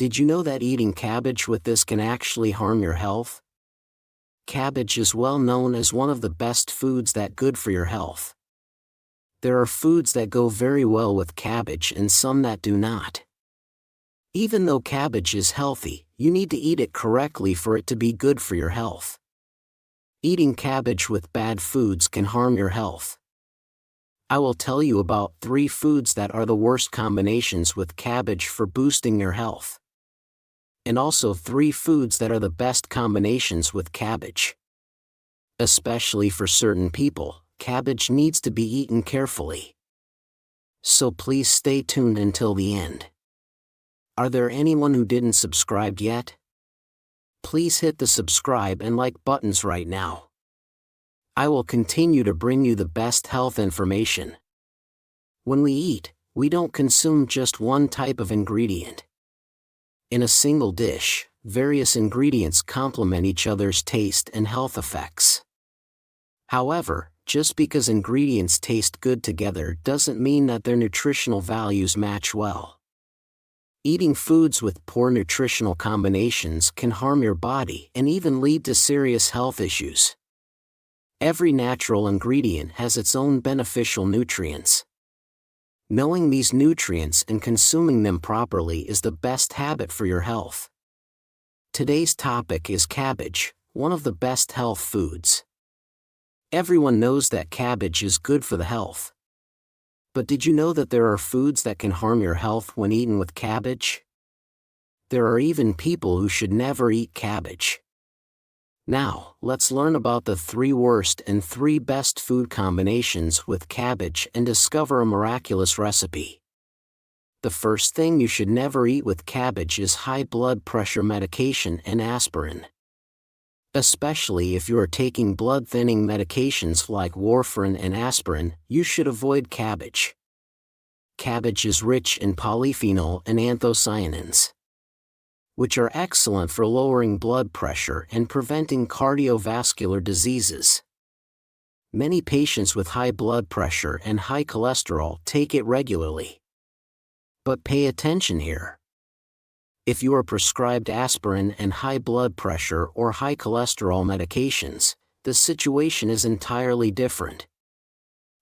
Did you know that eating cabbage with this can actually harm your health? Cabbage is well known as one of the best foods that good for your health. There are foods that go very well with cabbage and some that do not. Even though cabbage is healthy, you need to eat it correctly for it to be good for your health. Eating cabbage with bad foods can harm your health. I will tell you about 3 foods that are the worst combinations with cabbage for boosting your health. And also 3 foods that are the best combinations with cabbage. Especially for certain people, cabbage needs to be eaten carefully. So please stay tuned until the end. Are there anyone who didn't subscribe yet? Please hit the subscribe and like buttons right now. I will continue to bring you the best health information. When we eat, we don't consume just one type of ingredient. In a single dish, various ingredients complement each other's taste and health effects. However, just because ingredients taste good together doesn't mean that their nutritional values match well. Eating foods with poor nutritional combinations can harm your body and even lead to serious health issues. Every natural ingredient has its own beneficial nutrients. Knowing these nutrients and consuming them properly is the best habit for your health. Today's topic is cabbage, one of the best health foods. Everyone knows that cabbage is good for the health. But did you know that there are foods that can harm your health when eaten with cabbage? There are even people who should never eat cabbage. Now, let's learn about the 3 worst and 3 best food combinations with cabbage and discover a miraculous recipe. The first thing you should never eat with cabbage is high blood pressure medication and aspirin. Especially if you are taking blood-thinning medications like warfarin and aspirin, you should avoid cabbage. Cabbage is rich in polyphenol and anthocyanins, which are excellent for lowering blood pressure and preventing cardiovascular diseases. Many patients with high blood pressure and high cholesterol take it regularly. But pay attention here. If you are prescribed aspirin and high blood pressure or high cholesterol medications, the situation is entirely different.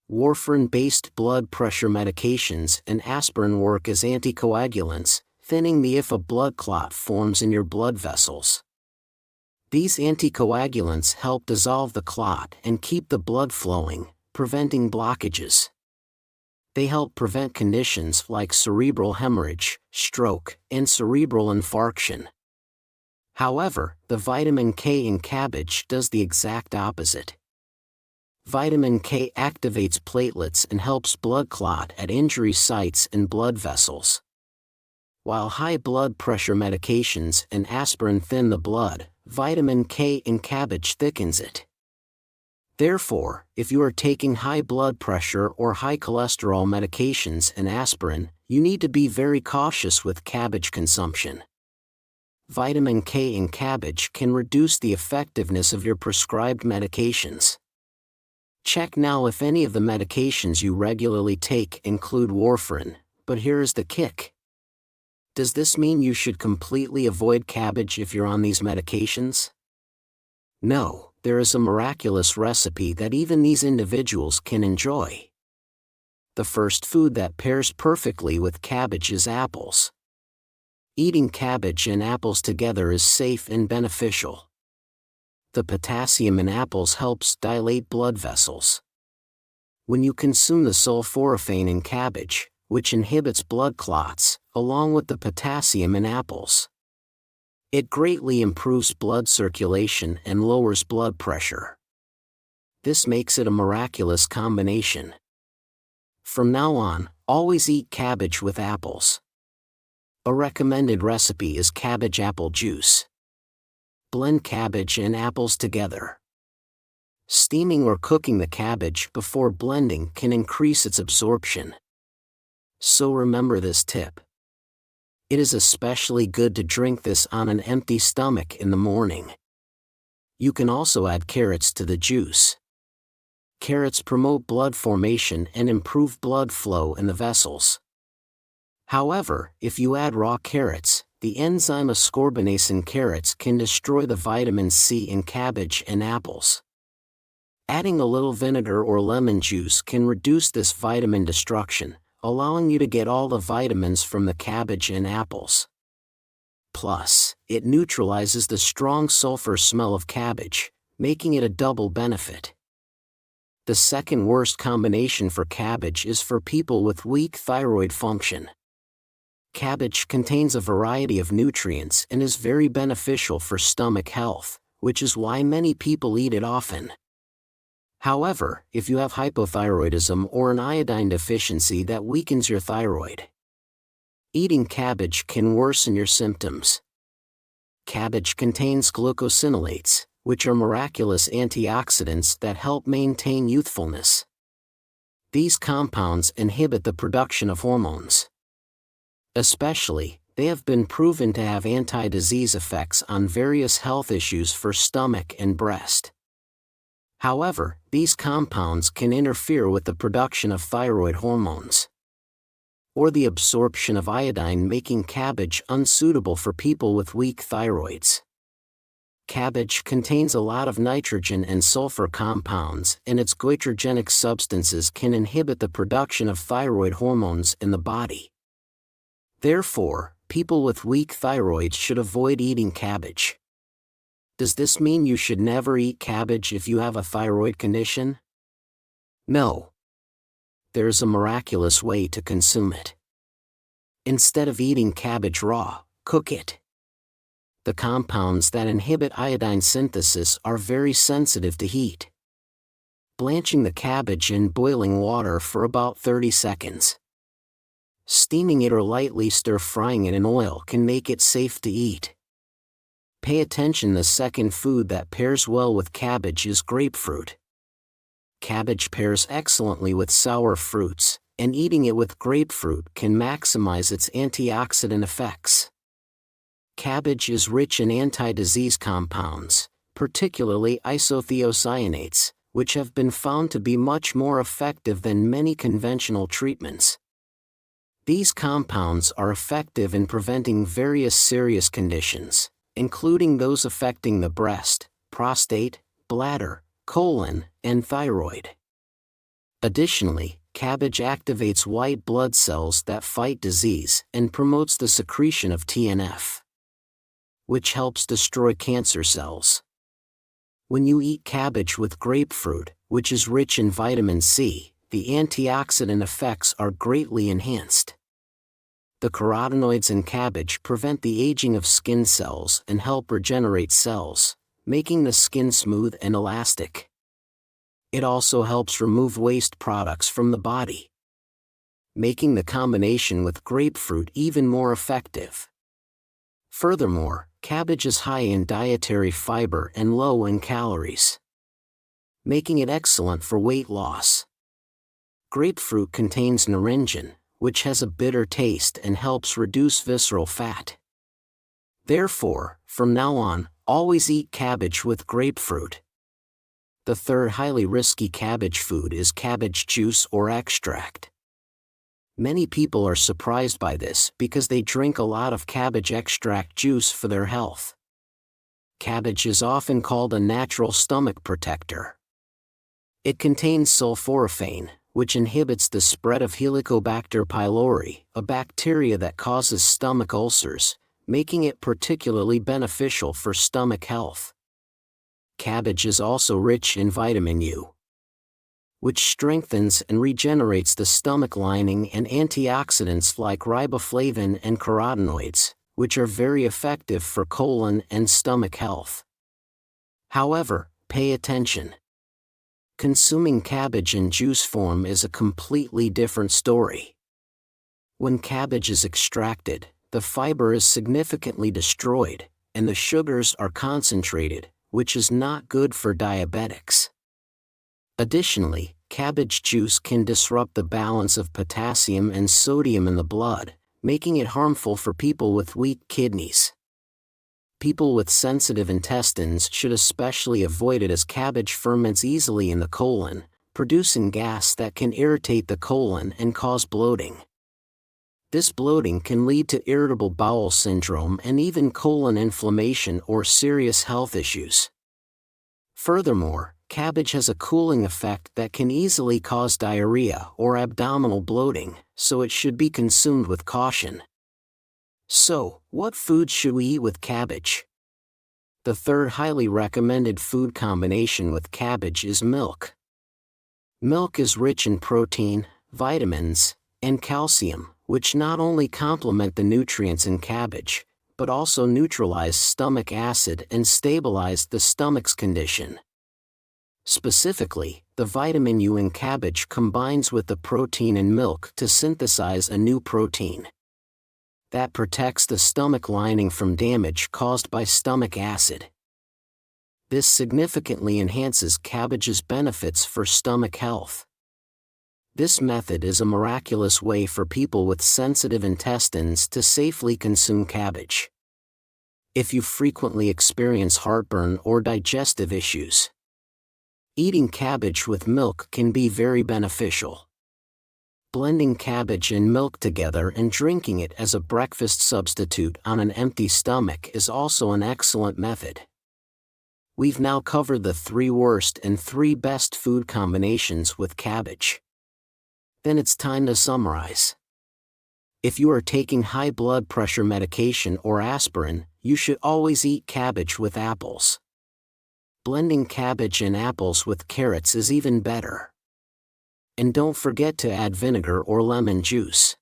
Warfarin-based blood pressure medications and aspirin work as anticoagulants, thinning if a blood clot forms in your blood vessels. These anticoagulants help dissolve the clot and keep the blood flowing, preventing blockages. They help prevent conditions like cerebral hemorrhage, stroke, and cerebral infarction. However, the vitamin K in cabbage does the exact opposite. Vitamin K activates platelets and helps blood clot at injury sites and blood vessels. While high blood pressure medications and aspirin thin the blood, vitamin K in cabbage thickens it. Therefore, if you are taking high blood pressure or high cholesterol medications and aspirin, you need to be very cautious with cabbage consumption. Vitamin K in cabbage can reduce the effectiveness of your prescribed medications. Check now if any of the medications you regularly take include warfarin, but here is the kick. Does this mean you should completely avoid cabbage if you're on these medications? No, there is a miraculous recipe that even these individuals can enjoy. The first food that pairs perfectly with cabbage is apples. Eating cabbage and apples together is safe and beneficial. The potassium in apples helps dilate blood vessels. When you consume the sulforaphane in cabbage, which inhibits blood clots, along with the potassium in apples, it greatly improves blood circulation and lowers blood pressure. This makes it a miraculous combination. From now on, always eat cabbage with apples. A recommended recipe is cabbage apple juice. Blend cabbage and apples together. Steaming or cooking the cabbage before blending can increase its absorption. So remember this tip. It is especially good to drink this on an empty stomach in the morning. You can also add carrots to the juice. Carrots promote blood formation and improve blood flow in the vessels. However, if you add raw carrots, the enzyme ascorbinase in carrots can destroy the vitamin C in cabbage and apples. Adding a little vinegar or lemon juice can reduce this vitamin destruction, allowing you to get all the vitamins from the cabbage and apples. Plus, it neutralizes the strong sulfur smell of cabbage, making it a double benefit. The second worst combination for cabbage is for people with weak thyroid function. Cabbage contains a variety of nutrients and is very beneficial for stomach health, which is why many people eat it often. However, if you have hypothyroidism or an iodine deficiency that weakens your thyroid, eating cabbage can worsen your symptoms. Cabbage contains glucosinolates, which are miraculous antioxidants that help maintain youthfulness. These compounds inhibit the production of hormones. Especially, they have been proven to have anti-disease effects on various health issues for stomach and breast. However, these compounds can interfere with the production of thyroid hormones or the absorption of iodine, making cabbage unsuitable for people with weak thyroids. Cabbage contains a lot of nitrogen and sulfur compounds, and its goitrogenic substances can inhibit the production of thyroid hormones in the body. Therefore, people with weak thyroids should avoid eating cabbage. Does this mean you should never eat cabbage if you have a thyroid condition? No. There's a miraculous way to consume it. Instead of eating cabbage raw, cook it. The compounds that inhibit iodine synthesis are very sensitive to heat. Blanching the cabbage in boiling water for about 30 seconds. Steaming it or lightly stir-frying it in oil can make it safe to eat. Pay attention, the second food that pairs well with cabbage is grapefruit. Cabbage pairs excellently with sour fruits, and eating it with grapefruit can maximize its antioxidant effects. Cabbage is rich in anti-disease compounds, particularly isothiocyanates, which have been found to be much more effective than many conventional treatments. These compounds are effective in preventing various serious conditions, including those affecting the breast, prostate, bladder, colon, and thyroid. Additionally, cabbage activates white blood cells that fight disease and promotes the secretion of TNF, which helps destroy cancer cells. When you eat cabbage with grapefruit, which is rich in vitamin C, the antioxidant effects are greatly enhanced. The carotenoids in cabbage prevent the aging of skin cells and help regenerate cells, making the skin smooth and elastic. It also helps remove waste products from the body, making the combination with grapefruit even more effective. Furthermore, cabbage is high in dietary fiber and low in calories, making it excellent for weight loss. Grapefruit contains naringin, which has a bitter taste and helps reduce visceral fat. Therefore, from now on, always eat cabbage with grapefruit. The third highly risky cabbage food is cabbage juice or extract. Many people are surprised by this because they drink a lot of cabbage extract juice for their health. Cabbage is often called a natural stomach protector. It contains sulforaphane, which inhibits the spread of Helicobacter pylori, a bacteria that causes stomach ulcers, making it particularly beneficial for stomach health. Cabbage is also rich in vitamin U, which strengthens and regenerates the stomach lining, and antioxidants like riboflavin and carotenoids, which are very effective for colon and stomach health. However, pay attention. Consuming cabbage in juice form is a completely different story. When cabbage is extracted, the fiber is significantly destroyed, and the sugars are concentrated, which is not good for diabetics. Additionally, cabbage juice can disrupt the balance of potassium and sodium in the blood, making it harmful for people with weak kidneys. People with sensitive intestines should especially avoid it, as cabbage ferments easily in the colon, producing gas that can irritate the colon and cause bloating. This bloating can lead to irritable bowel syndrome and even colon inflammation or serious health issues. Furthermore, cabbage has a cooling effect that can easily cause diarrhea or abdominal bloating, so it should be consumed with caution. So, what foods should we eat with cabbage? The third highly recommended food combination with cabbage is milk. Milk is rich in protein, vitamins, and calcium, which not only complement the nutrients in cabbage, but also neutralize stomach acid and stabilize the stomach's condition. Specifically, the vitamin U in cabbage combines with the protein in milk to synthesize a new protein that protects the stomach lining from damage caused by stomach acid. This significantly enhances cabbage's benefits for stomach health. This method is a miraculous way for people with sensitive intestines to safely consume cabbage. If you frequently experience heartburn or digestive issues, eating cabbage with milk can be very beneficial. Blending cabbage and milk together and drinking it as a breakfast substitute on an empty stomach is also an excellent method. We've now covered the 3 worst and 3 best food combinations with cabbage. Then it's time to summarize. If you are taking high blood pressure medication or aspirin, you should always eat cabbage with apples. Blending cabbage and apples with carrots is even better. And don't forget to add vinegar or lemon juice.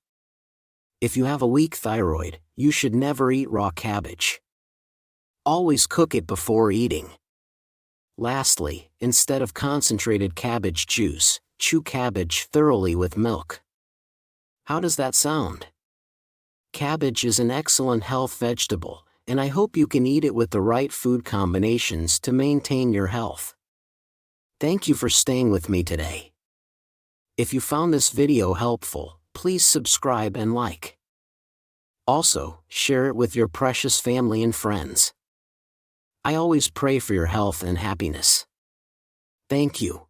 If you have a weak thyroid, you should never eat raw cabbage. Always cook it before eating. Lastly, instead of concentrated cabbage juice, chew cabbage thoroughly with milk. How does that sound? Cabbage is an excellent health vegetable, and I hope you can eat it with the right food combinations to maintain your health. Thank you for staying with me today. If you found this video helpful, please subscribe and like. Also, share it with your precious family and friends. I always pray for your health and happiness. Thank you.